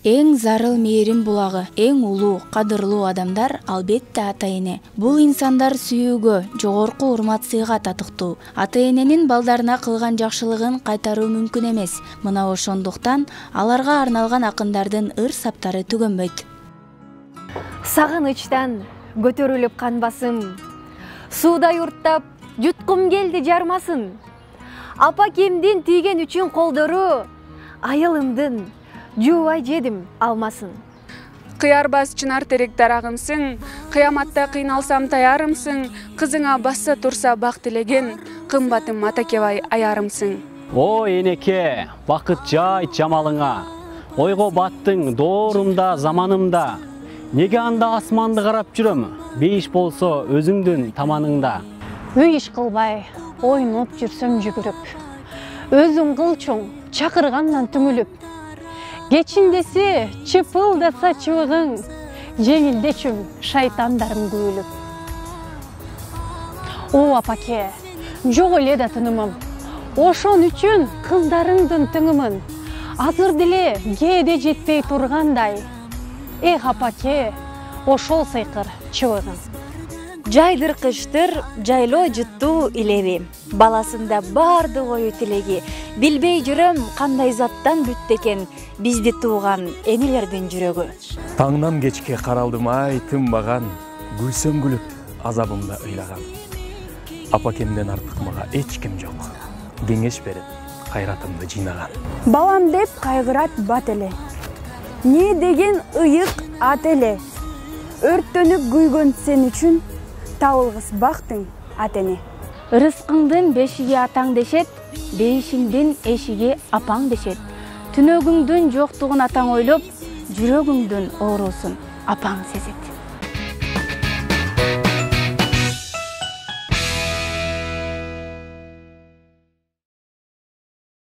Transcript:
Эң зарыл мээрим булагы, эң улуу, кадырлуу адамдар албетте ата-эне. Бул инсандар сүйүүгө, жогорку урмат-сыйга татыктуу. Ата-эненин балдарына кылган жакшылыгын кайтаруу мүмкүн эмес. Мына ошондуктан аларга арналган акындардын ыр саптары түгөнбөйт. Сагынычтан көтөрүлүп канбасым, сууда юрттап юткум келди жармасын. Апакемдин тийген үчүн колдору, айылымдын жуубай жедим алмасын. Кыярбас чынар терек дарагымсың, кыяматта кыйналсам таярымсың, кызыңа басса турса бак тилеген, кымбатым атакебай аярымсың. О энеке, бакыт жай жамалыңа, ойго баттың доорумда заманымда. Неге анда асманды карап жүрөм, бейиш болсо өзүңдүн таманыңда. Үй иш кылбай, ойноп жүрсөм жүгүрүп, өзүң кылчуң, чакыргандан түңүлүп. Кечиндеси чыпылдаса чыбыгың, жеңилдечүм шайтандарым күбүлүп. О апаке, жок эле да тынымым, ошон үчүн кыздарыңдын тыңымын. Азыр деле кээде жетпей тургандай, эх апаке, ошол сыйкыр чыбыгың. Жайдыр кыштыр, жайлоо жуттуу илеби, баласында бардык ою тилеги. Билбей жүрөм кандай заттан бүтт экен бизди тууган энелердин жүрөгү. Таңнан кечке каралдым ай тынбаган, күлсөм күлүп азабымда ыйлаган. Апакемден артык мага эч ким жок, кеңеш берип кайратымды жыйнаган. Балам деп кайгырат бат эле, не деген ыйык ат эле. Өрттөнүп күйгөн сен үчүн табылгыс бактың ата-эне. Рызкыңдын бешиги атаң дешет, бейишиңдин эшиги апаң дешет. Түнөгүңдүн жоктугун атаң ойлоп, жүрөгүңдүн оорусун апаң сезет.